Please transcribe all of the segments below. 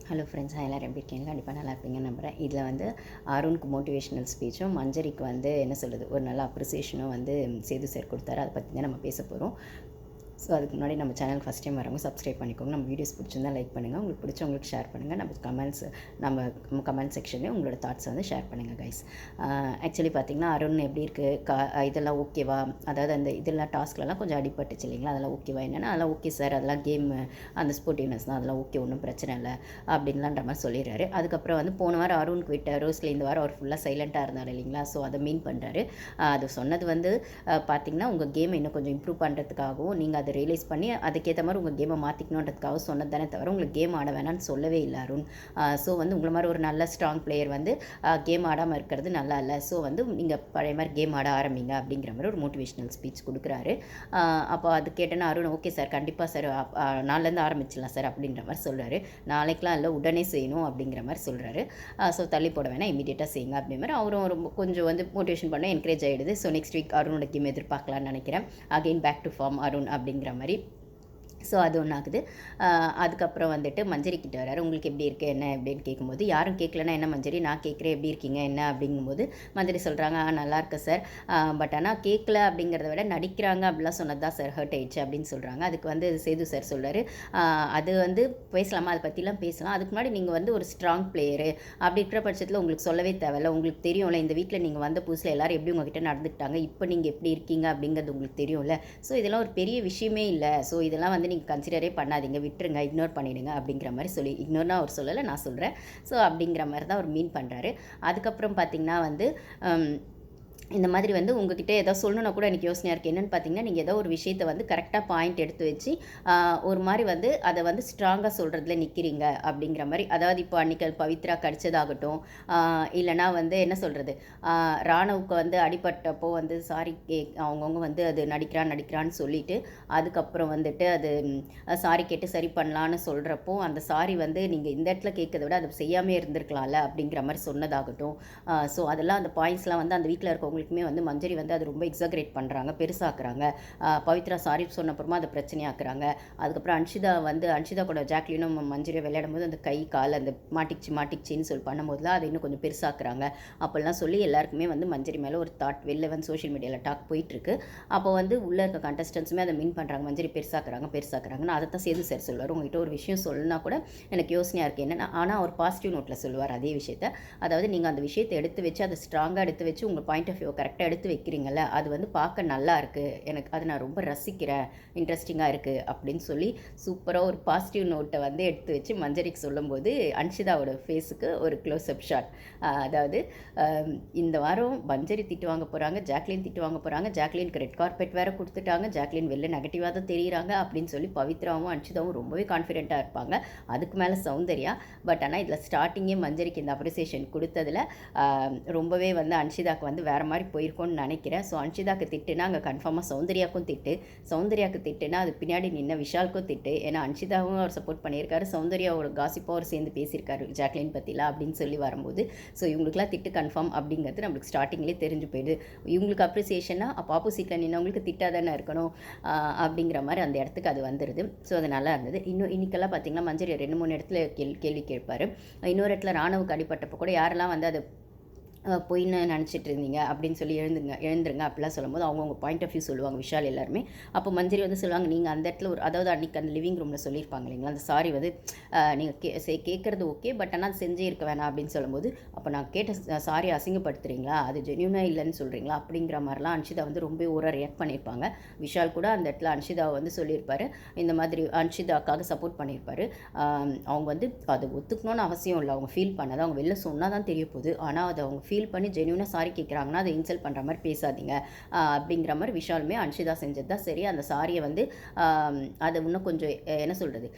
Hello friends, எல்லோரும் எப்படி இருக்கீங்க? கண்டிப்பாக நல்லா இருப்பீங்கன்னு நம்புகிறேன். இதில் வந்து அருணுக்கு மோட்டிவேஷ்னல் ஸ்பீச்சும், மஞ்சரிக்கு வந்து என்ன சொல்கிறது, ஒரு நல்ல அப்ரிசியேஷனும் வந்து சேது சார் கொடுத்தாரு. அதை பற்றி தான் நம்ம பேச போகிறோம். ஸோ அதுக்கு முன்னாடி நம்ம சேனல் ஃபஸ்ட் டைம் வரவங்க சப்ஸ்கிரைப் பண்ணிக்கோங்க. நம்ம வீடியோஸ் பிடிச்சிருந்தா லைக் பண்ணுங்கள். உங்களுக்கு பிடிச்சவங்களுக்கு ஷேர் பண்ணுங்கள். நம்ம கமெண்ட் செக்ஷன்லேயும் உங்களோட தாட்ஸை வந்து ஷேர் பண்ணுங்கள் கைஸ். ஆக்சுவலி பார்த்திங்கன்னா அருண் எப்படி இருக்குது, இதெல்லாம் ஓகேவா, அதாவது அந்த இதெல்லாம் டாஸ்க்லலாம் கொஞ்சம் அடிபட்டுச்சு இல்லைங்களா, அதெல்லாம் ஓகேவா என்னென்னா, அதெல்லாம் ஓகே சார், அதெல்லாம் கேம் அந்த ஸ்போர்ட்டிவ்னஸ் தான், அதெல்லாம் ஓகே, ஒன்றும் பிரச்சனை இல்லை அப்படின்லான்ற மாதிரி சொல்லிடுறாரு. அதுக்கப்புறம் வந்து போன வாரம் அருணுக்கு விட்ட ரோஸில் இந்த வாரம் அவர் ஃபுல்லாக சைலண்ட்டாக இருந்தார் இல்லைங்களா. ஸோ அதை மீன் பண்ணுறாரு. அது சொன்னது வந்து பார்த்திங்கன்னா உங்கள் கேமை இன்னும் கொஞ்சம் இம்ப்ரூவ் பண்ணுறதுக்காகவும், நீங்கள் அதை ரியலைஸ் பண்ணி அதுக்கேற்ற மாதிரி உங்கள் கேமை மாற்றிக்கணுன்றதுக்காக சொன்னது தானே தவிர உங்களுக்கு கேம் ஆட வேணான்னு சொல்லவே இல்லை அருண். ஸோ வந்து உங்களை மாதிரி ஒரு நல்ல ஸ்ட்ராங் பிளேயர் வந்து கேம் ஆடாமல் இருக்கிறது நல்லா இல்லை. ஸோ வந்து நீங்கள் பழைய மாதிரி கேம் ஆட ஆரம்பிங்க அப்படிங்கிற மாதிரி ஒரு மோட்டிவேஷ்னல் ஸ்பீச் கொடுக்குறாரு. அப்போ அது கேட்டேன்னா அருண் ஓகே சார், கண்டிப்பாக சார், நாளிலேருந்து ஆரம்பிச்சிடலாம் சார் அப்படின்ற மாதிரி சொல்கிறாரு. நாளைக்கெலாம் இல்லை, உடனே செய்யணும் அப்படிங்கிற மாதிரி சொல்கிறாரு. ஸோ தள்ளி போட வேணாம், இமீடியட்டாக செய்யுங்க அப்படிங்கிற மாதிரி அவரும் ரொம்ப கொஞ்சம் வந்து மோட்டிவேஷன் பண்ண என்கரேஜ் ஆகிடுது. ஸோ நெக்ஸ்ட் வீக் அருணோட கேம் எதிர்பார்க்கலான்னு நினைக்கிறேன். Again back to form Arun அப்படிங்கிற மாதிரி. ஸோ அது ஒன்று ஆகுது. அதுக்கப்புறம் வந்துட்டு மஞ்சரி கிட்ட வராரு. உங்களுக்கு எப்படி இருக்குது என்ன அப்படின்னு கேட்கும்போது, யாரும் கேட்கலன்னா என்ன மஞ்சரி, நான் கேட்குறேன் எப்படி இருக்கீங்க என்ன அப்படிங்கும்போது மஞ்சரி சொல்கிறாங்க, நல்லா இருக்கேன் சார், பட் ஆனால் கேட்கல அப்படிங்கிறத விட நடிக்கிறாங்க அப்படிலாம் சொன்னது தான் சார் ஹர்ட் ஆயிடுச்சு அப்படின்னு சொல்கிறாங்க. அதுக்கு வந்து சேது சார் சொல்கிறாரு, அது வந்து பேசலாமா, அதை பற்றிலாம் பேசலாம், அதுக்கு முன்னாடி நீங்கள் வந்து ஒரு ஸ்ட்ராங் பிளேயரு அப்படி இருக்கிற பட்சத்தில் உங்களுக்கு சொல்லவே தேவையில்ல, உங்களுக்கு தெரியும்ல இந்த வீட்டில் நீங்கள் வந்த புதுசில் எல்லோரும் எப்படி உங்ககிட்ட நடந்துக்கிட்டாங்க, இப்போ நீங்கள் எப்படி இருக்கீங்க அப்படிங்கிறது உங்களுக்கு தெரியும்ல. ஸோ இதெல்லாம் ஒரு பெரிய விஷயமே இல்லை. ஸோ இதெல்லாம் வந்து நீங்கள் கன்சிடரே பண்ணாதீங்க, விட்டுருங்க, இக்னோர் பண்ணிவிடுங்க அப்படிங்கிற மாதிரி சொல்லி, இக்னோர்னா அவர் சொல்லலை, நான் சொல்கிறேன். ஸோ அப்படிங்கிற மாதிரி தான் அவர் மீன் பண்ணுறாரு. அதுக்கப்புறம் பார்த்திங்கன்னா வந்து இந்த மாதிரி வந்து உங்ககிட்ட ஏதோ சொல்லணுன்னா கூட எனக்கு யோசனையாக இருக்குது. என்னென்னு பார்த்தீங்கன்னா, நீங்கள் ஏதோ ஒரு விஷயத்தை வந்து கரெக்டாக பாயிண்ட் எடுத்து வச்சு ஒரு மாதிரி வந்து அதை வந்து ஸ்ட்ராங்காக சொல்கிறதுல நிற்கிறீங்க அப்படிங்கிற மாதிரி. அதாவது இப்போ அன்றைக்கி பவித்ரா கடிச்சதாகட்டும், இல்லைனா வந்து என்ன சொல்கிறது, ராணுவுக்கு வந்து அடிபட்டப்போ வந்து சாரி அவங்கவுங்க வந்து அது நடிக்கிறான்னு சொல்லிவிட்டு அதுக்கப்புறம் வந்துட்டு அது சாரி கேட்டு சரி பண்ணலான்னு சொல்கிறப்போ அந்த சாரி வந்து நீங்கள் இந்த இடத்துல கேட்கறத விட அதை செய்யாமே இருந்திருக்கலாம்ல அப்படிங்கிற மாதிரி சொன்னதாகட்டும். ஸோ அதெல்லாம் அந்த பாயிண்ட்ஸ்லாம் வந்து அந்த வீட்டில் இருக்கவங்க அவங்களுக்குமே வந்து மஞ்சரி வந்து அது ரொம்ப எக்ஸாகரேட் பண்ணுறாங்க, பெருசாக்குறாங்க. பவித்ரா சாரி சொன்னப்புறமா அதை பிரச்சனையாக்குறாங்க. அதுக்கப்புறம் அன்ஷிதா கூட ஜாக்லினும் மஞ்சரியை விளையாடும் போது அந்த கை கால் அந்த மாட்டிக்கிச்சின்னு சொல்லி பண்ணும்போதுலாம் அதை இன்னும் கொஞ்சம் பெருசாக்குறாங்க. அப்போல்லாம் சொல்லி எல்லாருக்குமே வந்து மஞ்சரி மேலே ஒரு தாட் வெளில வந்து சோஷியல் மீடியாவில் டாக் போயிட்டுருக்கு. அப்போ வந்து உள்ளே இருக்க கண்டஸ்டன்ஸுமே அதை மீன் பண்ணுறாங்க, மஞ்சரி பெருசாக்குறாங்கன்னு. அதை தான் சேது சார் சொல்லுவார். உங்கள்கிட்ட ஒரு விஷயம் சொல்லணும்னா கூட எனக்கு யோசனையாக இருக்குது என்னென்னா, ஆனால் அவர் பாசிட்டிவ் நோட்டில் சொல்லுவார் அதே விஷயத்தை. அதாவது நீங்கள் அந்த விஷயத்தை எடுத்து வச்சு அதை ஸ்ட்ராங்காக எடுத்து வச்சு உங்கள் பாயிண்ட் ஆஃப் வியூ கரெக்டாக எடுத்து வைக்கிறீங்கள, அது வந்து பார்க்க நல்லா இருக்குது, எனக்கு அதை நான் ரொம்ப ரசிக்கிறேன், இன்ட்ரெஸ்டிங்காக இருக்குது அப்படின்னு சொல்லி சூப்பராக ஒரு பாசிட்டிவ் நோட்டை வந்து எடுத்து வச்சு மஞ்சரிக்கு சொல்லும்போது அன்ஷிதாவோட ஃபேஸுக்கு ஒரு க்ளோஸ்அப் ஷாட். அதாவது இந்த வாரம் மஞ்சரி திட்டு வாங்க போகிறாங்க, ஜாக்லின் திட்டு வாங்க போகிறாங்க, ஜாக்லினுக்கு ரெட் கார்பெட் வேறு கொடுத்துட்டாங்க, ஜாக்லின் வெளில நெகட்டிவாக தான் தெரியுறாங்க அப்படின்னு சொல்லி பவித்ராவும் அன்ஷிதாவும் ரொம்பவே கான்ஃபிடென்ட்டாக இருப்பாங்க. அதுக்கு மேலே சௌந்தர்யா. பட் ஆனால் இதில் ஸ்டார்டிங்கே மஞ்சரிக்கு இந்த அப்ரிசியேஷன் கொடுத்ததில் ரொம்பவே வந்து அன்ஷிதாவுக்கு வந்து வேறு மாதிரி போயிருக்கோன்னு நினைக்கிறேன். ஸோ அன்ஷிதாவுக்கு திட்டுனா அங்கே கன்ஃபார்மாக சௌந்தர்யாவுக்கும் சௌந்தர்யாவுக்கு திட்டுனா அது பின்னாடி நின்ன விஷாலுக்கும் திட்டு. ஏன்னா அன்ஷிதாவும் அவர் சப்போர்ட் பண்ணியிருக்காரு, சௌந்தர்யாவோட காசிப்பாக அவர் சேர்ந்து பேசியிருக்காரு ஜாக்லின் பற்றிலாம் அப்படின்னு சொல்லி வரும்போது, ஸோ இவங்களுக்குலாம் திட்டு கன்ஃபார்ம் அப்படிங்கிறது நம்மளுக்கு ஸ்டார்டிங்லேயே தெரிஞ்சு போயிடுது. இவங்களுக்கு அப்ரிசியேஷனா அப்போ ஆப்போசிட்டில் நின்னவங்களுக்கு திட்டாக தானே இருக்கணும் அப்படிங்கிற மாதிரி அந்த இடத்துக்கு அது வந்துடுது. ஸோ அது நல்லா இருந்தது. இன்றைக்கெல்லாம் பார்த்திங்கன்னா மஞ்சரி 2-3 இடத்துல கேள்வி கேட்பார். இன்னொரு இடத்துல ராணுவுக்கு அடிப்பட்டப்போ கூட யாரெல்லாம் வந்து அது பொய்ன்னு நினச்சிட்டு இருந்தீங்க அப்படின்னு சொல்லி எழுந்துருங்க அப்படிலாம் சொல்லும்போது அவங்கவுங்க பாயிண்ட் ஆஃப் வியூ சொல்லுவாங்க விஷால் எல்லாருமே. அப்போ மஞ்சரி வந்து சொல்லுவாங்க, நீங்கள் அந்த இடத்துல அதாவது அன்றைக்கி அந்த லிவிங் ரூமில் சொல்லியிருப்பாங்க இல்லைங்களா, அந்த சாரி வந்து நீங்கள் கேட்குறது ஓகே, பட் ஆனால் அது செஞ்சே இருக்க வேணாம் அப்படின்னு சொல்லும்போது, அப்போ நான் கேட்ட சாரி அசிங்கப்படுத்துறீங்களா, அது ஜென்யூனாக இல்லைன்னு சொல்கிறீங்களா அப்படிங்கிற மாதிரிலாம் அன்ஷிதா வந்து ரொம்ப ஓவராக ரியாக்ட் பண்ணியிருப்பாங்க. விஷால் கூட அந்த இடத்துல அன்ஷிதாவை வந்து சொல்லியிருப்பார், இந்த மாதிரி அன்ஷிதாக்காக சப்போர்ட் பண்ணியிருப்பார். அவங்க வந்து அதை ஒத்துக்கணும்னு அவசியம் இல்லை, அவங்க ஃபீல் பண்ணதை அவங்க வெளில சொன்னால் தான் தெரிய போகுது. ஆனால் அதை அவங்க ஃபீல் பண்ணி ஜென்யூனாக சாரி கேட்குறாங்கன்னா அதை இன்சல்ட் பண்ணுற மாதிரி பேசாதீங்க அப்படிங்கிற மாதிரி விஷாலுமே அன்ஷிதா செஞ்சது தான் சரி. அந்த சாரியை வந்து அதை இன்னும் கொஞ்சம் என்ன சொல்கிறது,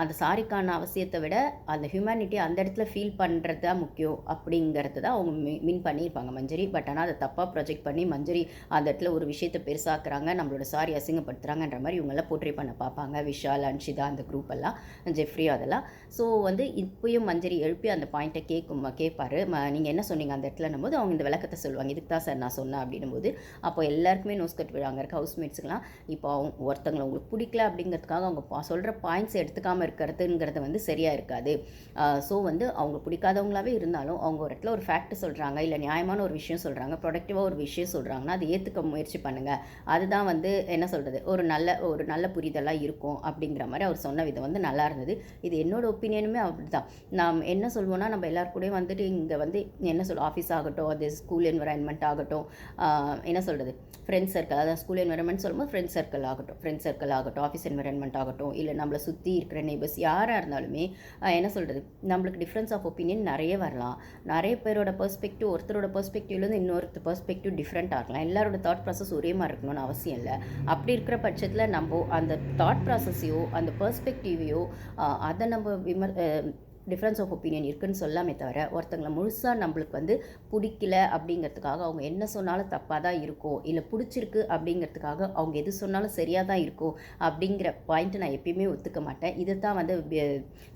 அந்த சாரிக்கான அவசியத்தை விட அந்த ஹியூமனிட்டி அந்த இடத்துல ஃபீல் பண்ணுறது தான் முக்கியம் அப்படிங்கிறது தான் அவங்க மீன் பண்ணியிருப்பாங்க மஞ்சரி. பட் ஆனால் அதை தப்பாக ப்ரொஜெக்ட் பண்ணி மஞ்சரி அந்த இடத்துல ஒரு விஷயத்தை பெருசாக்குறாங்க, நம்மளோட சாரி அசிங்கப்படுத்துகிறாங்கன்ற மாதிரி இவங்கெல்லாம் போர்ட்ரே பண்ண பார்ப்பாங்க. விஷால், அன்ஷிதா, அந்த குரூப் எல்லாம், ஜெஃப்ரி அதெல்லாம். ஸோ வந்து இப்போயும் மஞ்சரி எழுப்பி அந்த பாயிண்ட்டை கேட்பார், நீங்கள் என்ன சொன்னீங்க அந்த இடத்துலன்னும் போது அவங்க இந்த விளக்கத்தை சொல்லுவாங்க, இதுக்கு தான் சார் நான் சொன்னேன் அப்படின்னும் போது அப்போ எல்லாருக்குமே நோஸ் கட் விடுவாங்க இருக்க ஹவுஸ்மேட்ஸுக்கெலாம். இப்போ ஒருத்தங்களை உங்களுக்கு பிடிக்கல அப்படிங்கிறதுக்காக அவங்க சொல்கிற பாயிண்ட்ஸ் எடுத்து கண்டுக்காமல் இருக்கிறதுங்கிறது வந்து சரியாக இருக்காது. ஸோ வந்து அவங்க பிடிக்காதவங்களாவே இருந்தாலும் அவங்க ஒரு இடத்துல ஒரு ஃபேக்ட் சொல்கிறாங்க, இல்லை நியாயமான ஒரு விஷயம் சொல்கிறாங்க, ப்ரொடக்டிவாக ஒரு விஷயம் சொல்கிறாங்கன்னா அதை ஏற்றுக்க முயற்சி பண்ணுங்கள். அதுதான் வந்து என்ன சொல்கிறது, ஒரு நல்ல புரிதலாக இருக்கும் அப்படிங்கிற மாதிரி அவர் சொன்ன விதம் வந்து நல்லா இருந்தது. இது என்னோடய ஒப்பீனியனுமே அப்படி தான். நாம் என்ன சொல்வோன்னா, நம்ம எல்லாருக்கூடயும் வந்துட்டு இங்கே வந்து என்ன ஆஃபீஸ் ஆகட்டும், அது ஸ்கூல் என்விரான்மெண்ட் ஆகட்டும், என்ன சொல்கிறது, ஃப்ரெண்ட்ஸ் சர்க்கிள், அதாவது ஸ்கூல் என்விரான்மெண்ட் சொல்லும்போது ஃப்ரெண்ட்ஸ் சர்க்கிள் ஆகட்டும், ஆஃபீஸ் என்விரான்மெண்ட் ஆகட்டும், இல்லை நம்மளை சுற்றி இருக்கிற நெய்பர்ஸ் யாராக இருந்தாலுமே என்ன சொல்கிறது, நம்மளுக்கு டிஃப்ரென்ஸ் ஆஃப் ஒப்பீனியன் நிறைய வரலாம். நிறைய பேரோட பெர்ஸ்பெக்டிவ், ஒருத்தரோட பெர்ஸ்பெக்டிவ்லேருந்து இன்னொருத்தர் பெர்ஸ்பெக்டிவ் டிஃப்ரெண்ட்டாக இருக்கலாம். எல்லாரோட தாட் ப்ராசஸ் ஒரே மாதிரி இருக்கணும்னு அவசியம் இல்லை. அப்படி இருக்கிற பட்சத்தில் நம்ம அந்த தாட் ப்ராசஸையோ அந்த பெர்ஸ்பெக்டிவையோ அதை நம்ம டிஃப்ரென்ஸ் ஆஃப் ஒப்பீனியன் இருக்குதுன்னு சொல்லாமே தவிர, ஒருத்தங்களை முழுசாக நம்மளுக்கு வந்து பிடிக்கல அப்படிங்கிறதுக்காக அவங்க என்ன சொன்னாலும் தப்பாக தான் இருக்கும், இல்லை பிடிச்சிருக்கு அப்படிங்கிறதுக்காக அவங்க எது சொன்னாலும் சரியாக தான் இருக்கும் அப்படிங்கிற பாயிண்ட்டு நான் எப்பயுமே ஒத்துக்க மாட்டேன். இதை தான் வந்து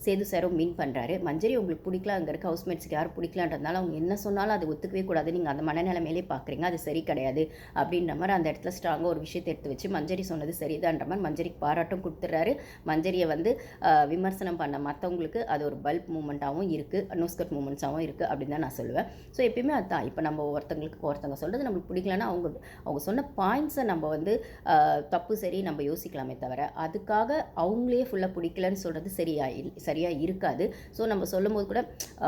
சேது சாரும் மீன் பண்ணுறாரு. மஞ்சரி உங்களுக்கு பிடிக்கல, அங்கே இருக்க ஹவுஸ்மேட்ஸுக்கு யாரும் பிடிக்கலான்றதுனால அவங்க என்ன சொன்னாலும் அது ஒத்துக்கவே கூடாது, நீங்கள் அந்த மனநிலைமையிலே பார்க்குறீங்க, அது சரி கிடையாது அப்படின்ற மாதிரி அந்த இடத்துல ஸ்ட்ராங்காக ஒரு விஷயத்தை எடுத்து வச்சு மஞ்சரி சொன்னது சரிதான்ற மாதிரி மஞ்சரிக்கு பாராட்டும் கொடுத்துட்றாரு. மஞ்சரியை வந்து விமர்சனம் பண்ண மற்றவங்களுக்கு அது ஒரு மூமெண்ட்டாகவும் இருக்குது, நோஸ்கட் மூமெண்ட்ஸாகவும் இருக்குது அப்படின்னு தான் நான் சொல்லுவேன். ஸோ எப்பயுமே அதுதான், இப்போ நம்ம ஒருத்தங்க சொல்கிறது நம்மளுக்கு பிடிக்கலன்னா அவங்க சொன்ன பாயிண்ட்ஸை நம்ம வந்து தப்பு சரி நம்ம யோசிக்கலாமே தவிர, அதுக்காக அவங்களே ஃபுல்லாக பிடிக்கலன்னு சொல்கிறது சரியாக இருக்காது. ஸோ நம்ம சொல்லும் போது கூட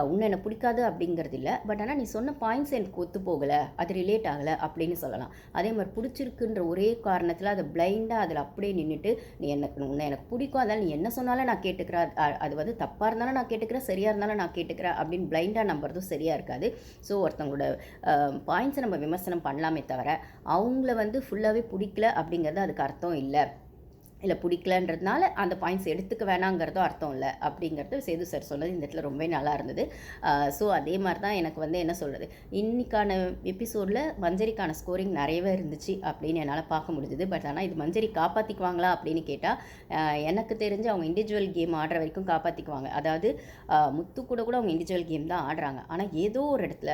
இன்னும் எனக்கு பிடிக்காது அப்படிங்கிறது இல்லை, பட் ஆனால் நீ சொன்ன பாயிண்ட்ஸ் எனக்கு ஒத்து போகலை, அது ரிலேட் ஆகலை அப்படின்னு சொல்லலாம். அதே மாதிரி பிடிச்சிருக்குன்ற ஒரே காரணத்தில் அதை பிளைண்டாக அதில் அப்படியே நின்றுட்டு நீ எனக்கு பிடிக்கும், அதனால் நீ என்ன சொன்னாலும் நான் கேட்டுக்கிறேன், அது வந்து தப்பாக இருந்தாலும் நான் கேட்டுக்கிறேன், சரியாக இருந்தாலும் நான் கேட்டுக்கிறேன் அப்படின்னு பிளைண்டாக நம்புறதும் சரியாக இருக்காது. ஸோ ஒருத்தவங்களோட பாயிண்ட்ஸை நம்ம விமர்சனம் பண்ணலாமே தவிர அவங்கள வந்து ஃபுல்லாகவே பிடிக்கல அப்படிங்கிறது அதுக்கு அர்த்தம் இல்லை பிடிக்கலன்றதுனால அந்த பாயிண்ட்ஸ் எடுத்துக்க வேணாங்கிறதும் அர்த்தம் இல்லை அப்படிங்கிறது சேது சார் சொன்னது இந்த இடத்துல ரொம்பவே நல்லா இருந்தது. ஸோ அதே மாதிரி தான் எனக்கு வந்து என்ன சொல்கிறது, இன்றைக்கான எபிசோடில் மஞ்சரிக்கான ஸ்கோரிங் நிறையவே இருந்துச்சு அப்படின்னு என்னால் பார்க்க முடிஞ்சுது. பட் ஆனால் இது மஞ்சரி காப்பாற்றிக்குவாங்களா அப்படின்னு கேட்டால் எனக்கு தெரிஞ்சு அவங்க இண்டிவிஜுவல் கேம் ஆடுற வரைக்கும் காப்பாற்றிக்குவாங்க. அதாவது முத்து கூட அவங்க இண்டிவிஜுவல் கேம் தான் ஆடுறாங்க, ஆனால் ஏதோ ஒரு இடத்துல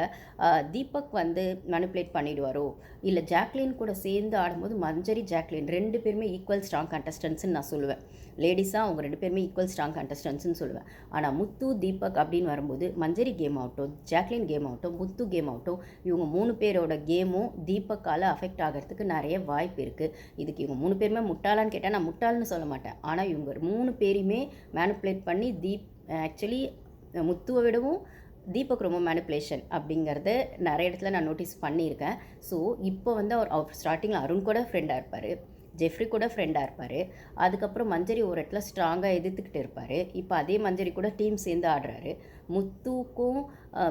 தீபக் வந்து மேனிப்புலேட் பண்ணிடுவாரோ, இல்லை ஜாக்லின் கூட சேர்ந்து ஆடும்போது மஞ்சரி ஜாக்லின் 2 பேருமே ஈக்குவல் ஸ்ட்ராங் கண்டஸ்டன்ஸ்ன்னு நான் சொல்லுவேன். லேடிஸாக அவங்க 2 பேருமே ஈக்குவல் ஸ்ட்ராங் கண்டஸ்டன்ஸ்ன்னு சொல்லுவேன். ஆனால் முத்து தீபக் அப்படின்னு வரும்போது மஞ்சரி கேம் ஆகட்டும், ஜாக்லின் கேம் ஆகட்டும், முத்து கேம் ஆகட்டும், இவங்க 3 பேரோட கேமும் தீபக்கால் அஃபெக்ட் ஆகிறதுக்கு நிறைய வாய்ப்பு இருக்குது. இதுக்கு இவங்க 3 பேருமே முட்டாளான்னு கேட்டால் நான் முட்டாள்னு சொல்ல மாட்டேன். ஆனால் இவங்க 3 பேரையுமே மேனிப்புலேட் பண்ணி ஆக்சுவலி முத்துவை விடவும் தீபக் ரொம்ப மேனிப்புலேஷன் அப்படிங்கிறத நிறைய இடத்துல நான் நோட்டீஸ் பண்ணியிருக்கேன். ஸோ இப்போ வந்து அவர் ஸ்டார்டிங்கில் அருண் கூட ஃப்ரெண்டாக இருப்பார், ஜெஃப்ரி கூட ஃப்ரெண்டாக இருப்பார், அதுக்கப்புறம் மஞ்சரி ஒரு இடத்துல ஸ்ட்ராங்காக எதிர்த்துக்கிட்டு இருப்பார். இப்போ அதே மஞ்சரி கூட டீம் சேர்ந்து ஆடுறாரு. முத்துக்கும்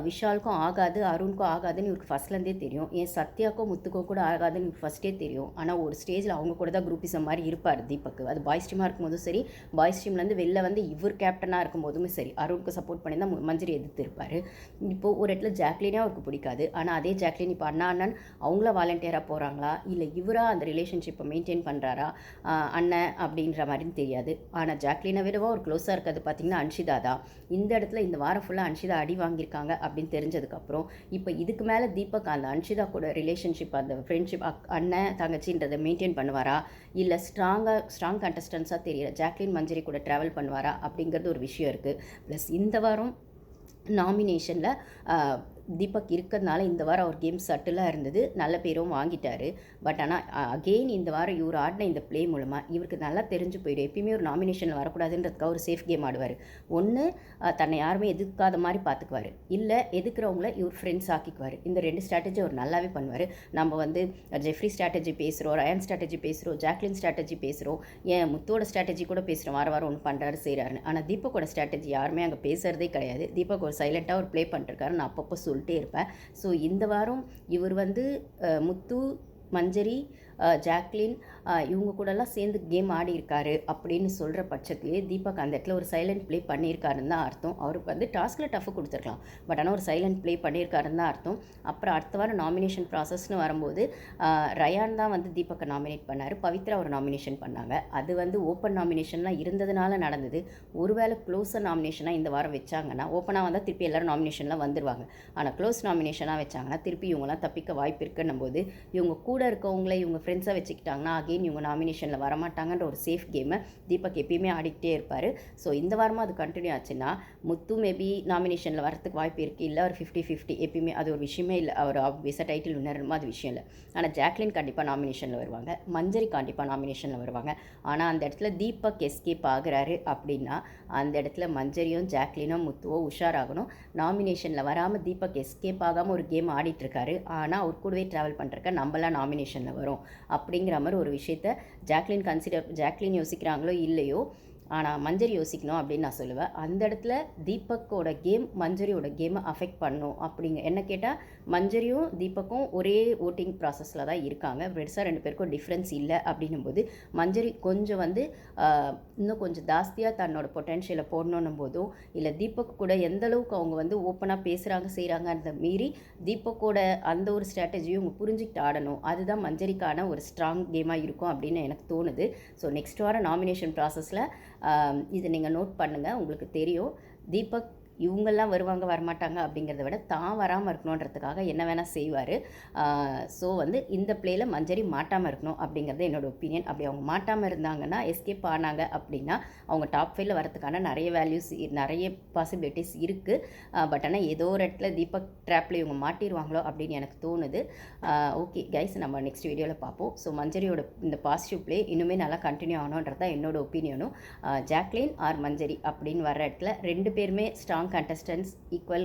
விஷாலுக்கும் ஆகாது, அருணுக்கும் ஆகாதுன்னு இவருக்கு ஃபஸ்ட்லேருந்தே தெரியும். ஏன் சத்யாக்கும் முத்துக்கும் கூட ஆகாதுன்னு இவருக்கு ஃபஸ்ட்டே தெரியும். ஆனால் ஒரு ஸ்டேஜில் அவங்க கூட தான் குரூப்பிசம் மாதிரி இருப்பார் தீபக். அது பாய்ஸ் டீமாக இருக்கும்போதும் சரி, பாய்ஸ் டீம்லேருந்து வெளில வந்து இவர் கேப்டனாக இருக்கும்போதும் சரி, அருணுக்கு சப்போர்ட் பண்ணி தான் மஞ்சரி எதிர்த்து இருப்பார். இப்போது ஒரு இடத்துல ஜாக்லினே அவருக்கு பிடிக்காது, ஆனால் அதே ஜாக்லின் இப்போ அண்ணன் அவங்கள வாலண்டியராக போகிறாங்களா, இல்லை இவராக அந்த ரிலேஷன்ஷிப்பை மெயின்டைன் பண்ணுறாரா அண்ணன் அப்படின்ற மாதிரின்னு தெரியாது. ஆனால் ஜாக்லினை விடவோ ஒரு க்ளோஸாக இருக்கிறது பார்த்திங்கன்னா அன்ஷிதா தான். இந்த இடத்துல இந்த வாரம் ஃபுல்லாக அன்ஷிதா அடி வாங்கியிருக்காங்க அப்படின்னு தெரிஞ்சதுக்கப்புறம் இப்போ இதுக்கு மேலே தீபக் அந்த அன்ஷிதா கூட ரிலேஷன்ஷிப், அந்த ஃப்ரெண்ட்ஷிப், அண்ணன் தங்கச்சின்றதை மெயின்டைன் பண்ணுவாரா, இல்லை ஸ்ட்ராங் கண்டஸ்டன்ஸாக தெரியல ஜாக்லின் மஞ்சரி கூட ட்ராவல் பண்ணுவாரா அப்படிங்கிறது ஒரு விஷயம் இருக்குது. ப்ளஸ் இந்த வாரம் நாமினேஷனில் தீபக் இருக்கிறதுனால இந்த வாரம் அவர் கேம் சட்டிலாக இருந்தது, நல்ல பேரும் வாங்கிட்டார். பட் ஆனால் அகெயின் இந்த வாரம் இவர் ஆடின இந்த ப்ளே மூலமாக இவருக்கு நல்லா தெரிஞ்சு போயிடும். எப்பயுமே ஒரு நாமினேஷனில் வரக்கூடாதுன்றதுக்காக ஒரு சேஃப் கேம் ஆடுவார். ஒன்று தன்னை யாருமே எதிர்க்காத மாதிரி பார்த்துக்குவார், இல்லை எதுக்குறவங்கள இவர் ஃப்ரெண்ட்ஸ் ஆக்கிக்குவார். இந்த 2 ஸ்ட்ராட்டஜி அவர் நல்லாவே பண்ணுவார். நம்ம வந்து ஜெஃப்ரி ஸ்ட்ராட்டஜி பேசுகிறோம், ரயான் ஸ்ட்ராட்டஜி பேசுகிறோம், ஜாக்லின் ஸ்ட்ராட்டஜி பேசுகிறோம், ஏன் முத்தோட ஸ்ட்ராட்டஜி கூட பேசுகிறோம், வாரம் ஒன்று பண்ணுறாரு செய்கிறாருன்னு. ஆனால் தீபக்கோட ஸ்ட்ராட்டஜி யாருமே அங்கே பேசுகிறதே கிடையாது. தீபக் ஒரு சைலண்ட்டாக ஒரு ப்ளே பண்ணிருக்காரு, நான் அப்பப்போ சொல்லிட்டே இருப்பேன். ஸோ இந்த வாரம் இவர் வந்து முத்து, மஞ்சரி, ஜாக்லின் இவங்க கூடலாம் சேர்ந்து கேம் ஆடி இருக்காரு அப்படின்னு சொல்கிற பட்சத்திலே தீபக் அந்த இடத்துல ஒரு சைலண்ட் ப்ளே பண்ணியிருக்காருன்னு தான் அர்த்தம். அவருக்கு வந்து டாஸ்கில் டஃப் கொடுத்துருக்கலாம், பட் ஆனால் ஒரு சைலண்ட் ப்ளே பண்ணியிருக்காருன்னு தான் அர்த்தம். அப்புறம் அடுத்த வாரம் நாமினேஷன் ப்ராசஸ்னு வரும்போது ரயான் தான் வந்து தீபக்கை நாமினேட் பண்ணார், பவித்ரா ஒரு நாமினேஷன் பண்ணாங்க. அது வந்து ஓப்பன் நாமினேஷன்லாம் இருந்ததுனால நடந்தது. ஒருவேளை க்ளோஸர் நாமினேஷனாக இந்த வாரம் வச்சாங்கன்னா, ஓப்பனாக வந்தால் திருப்பி எல்லோரும் நாமினேஷன்லாம் வந்துடுவாங்க. ஆனால் க்ளோஸ் நாமினேஷனாக வச்சாங்கன்னா திருப்பி இவங்களாம் தப்பிக்க வாய்ப்பு இருக்குன்னும் போது இவங்க கூட இருக்கவங்களே, இவங்க ஃப்ரெண்ட்ஸாக வச்சுக்கிட்டாங்கன்னா அகெயின் இவங்க நாமினேஷனில் வரமாட்டாங்கன்ற ஒரு சேஃப் கேமை தீபக் எப்பயுமே ஆடிக்கிட்டே இருப்பார். ஸோ இந்த வாரமும் அது கண்டினியூ ஆச்சுன்னா முத்து மேபி நாமினேஷனில் வரத்துக்கு வாய்ப்பு இருக்குது. இல்லை ஒரு 50-50 எப்பயுமே அது ஒரு விஷயமே இல்லை. அவர் ஆப்வியஸாக டைட்டில் வின்னர்மா அது விஷயம் இல்லை. ஆனால் ஜாக்லின் கண்டிப்பாக நாமினேஷனில் வருவாங்க, மஞ்சரி கண்டிப்பாக நாமினேஷனில் வருவாங்க. ஆனால் அந்த இடத்துல தீபக் எஸ்கேப் ஆகுறாரு அப்படின்னா அந்த இடத்துல மஞ்சரியும் ஜாக்லினும் முத்துவோ உஷாராகணும். நாமினேஷனில் வராமல் தீபக் எஸ்கேப் ஆகாமல் ஒரு கேம் ஆடிட்டுருக்காரு, ஆனால் அவர் கூடவே ட்ராவல் பண்ணுறக்க நம்மளாம் நாமினேஷனில் வரும் அப்படிங்கிற மாதிரி ஒரு விஷயத்த ஜாக்லின் யோசிக்கிறாங்களோ இல்லையோ, ஆனால் மஞ்சரி யோசிக்கணும் அப்படின்னு நான் சொல்லுவேன். அந்த இடத்துல தீபக்கோட கேம் மஞ்சரியோட கேமை அஃபெக்ட் பண்ணும் அப்படிங்க என்ன கேட்டால் மஞ்சரியும் தீபக்கும் ஒரே ஓட்டிங் ப்ராசஸில் தான் இருக்காங்க. பெருசாக 2 பேருக்கும் டிஃப்ரென்ஸ் இல்லை அப்படின்னும் போது மஞ்சரி கொஞ்சம் இன்னும் கொஞ்சம் ஜாஸ்தியாக தன்னோட பொட்டென்ஷியலை போடணும் போதும் இல்லை தீபக் கூட எந்தளவுக்கு அவங்க ஓப்பனாக பேசுகிறாங்க செய்கிறாங்கன்றத மீறி தீபக்கோட அந்த ஒரு ஸ்ட்ராட்டஜியும் இவங்க புரிஞ்சுக்கிட்டு ஆடணும். அதுதான் மஞ்சரிக்கான ஒரு ஸ்ட்ராங் கேமாக இருக்கும் அப்படின்னு எனக்கு தோணுது. ஸோ நெக்ஸ்ட் வாரம் நாமினேஷன் ப்ராசஸில் இதை நீங்கள் நோட் பண்ணுங்கள். உங்களுக்கு தெரியும் தீபக் இவங்கெல்லாம் வருவாங்க வரமாட்டாங்க அப்படிங்கிறத விட தான் வராமல் இருக்கணுன்றதுக்காக என்ன வேணால் செய்வார். ஸோ இந்த பிளேயில் மஞ்சரி மாட்டாமல் இருக்கணும் அப்படிங்கிறது என்னோடய ஒப்பீனியன். அப்படி அவங்க மாட்டாமல் இருந்தாங்கன்னா எஸ்கேப் ஆனாங்க அப்படின்னா அவங்க டாப் 5ல் வரதுக்கான நிறைய பாசிபிலிட்டிஸ் இருக்குது. பட் ஆனால் ஏதோ ஒரு இடத்துல தீபக் ட்ராப்பில் இவங்க மாட்டிடுவாங்களோ அப்படின்னு எனக்கு தோணுது. ஓகே கைஸ், நம்ம நெக்ஸ்ட் வீடியோவில் பார்ப்போம். ஸோ மஞ்சரியோட இந்த பாசிட்டிவ் பிளே இன்னுமே நல்லா கண்டினியூ ஆகணுன்றது தான் என்னோட ஒப்பீனியனும். ஜாக்லின் ஆர் மஞ்சரி அப்படின்னு வர இடத்துல 2 பேருமே ஸ்ட்ராங் கண்டஸ்டன்ஸ் ஈக்குவல்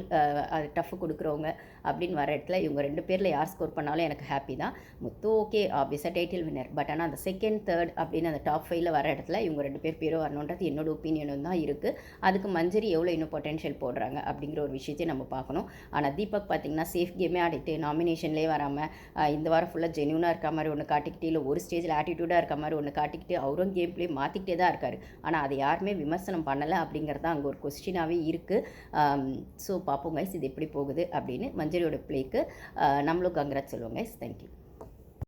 டஃப் கொடுக்குறவங்க அப்படின்னு வர இடத்துல இவங்க 2 பேரில் யார் ஸ்கோர் பண்ணாலும் எனக்கு ஹாப்பி தான். முத்து ஓகே ஆப்வியஸாக டைட்டில் வின்னர், பட் ஆனால் அந்த செகண்ட் தேர்ட் அப்படின்னு அந்த டாப் 5ல் வர இடத்துல இவங்க 2 பேரும் வரணுன்றது என்னோட ஒப்பீனியனும் தான் இருக்குது. அதுக்கு மஞ்சரி எவ்வளோ இன்னும் பொட்டென்ஷியல் போடுறாங்க அப்படிங்கிற ஒரு விஷயத்தையும் நம்ம பார்க்கணும். ஆனால் தீபக் பார்த்திங்கன்னா சேஃப் கேமே ஆடிட்டு நாமினேஷன்லேயே வராமல் இந்த வாரம் ஃபுல்லாக ஜென்யூனாக இருக்க மாதிரி ஒன்று காட்டிக்கிட்டு இல்லை ஒரு ஸ்டேஜில் ஆட்டிடியூடாக இருக்க மாதிரி ஒன்று காட்டிக்கிட்டு அவரும் கேம் பிளே மாற்றிக்கிட்டே தான் இருக்கார். ஆனால் அதை யாருமே விமர்சனம் பண்ணலை அப்படிங்கிறது தான் அங்கே ஒரு கொஸ்டினாகவே இருக்குது. ஸோ பார்ப்போம் கைஸ் இது எப்படி போகுது அப்படின்னு. மஞ்சரியோட பிளேக்கு நம்மளும் கங்க்ராட் சொல்லுவோம் கைஸ். தேங்க்யூ.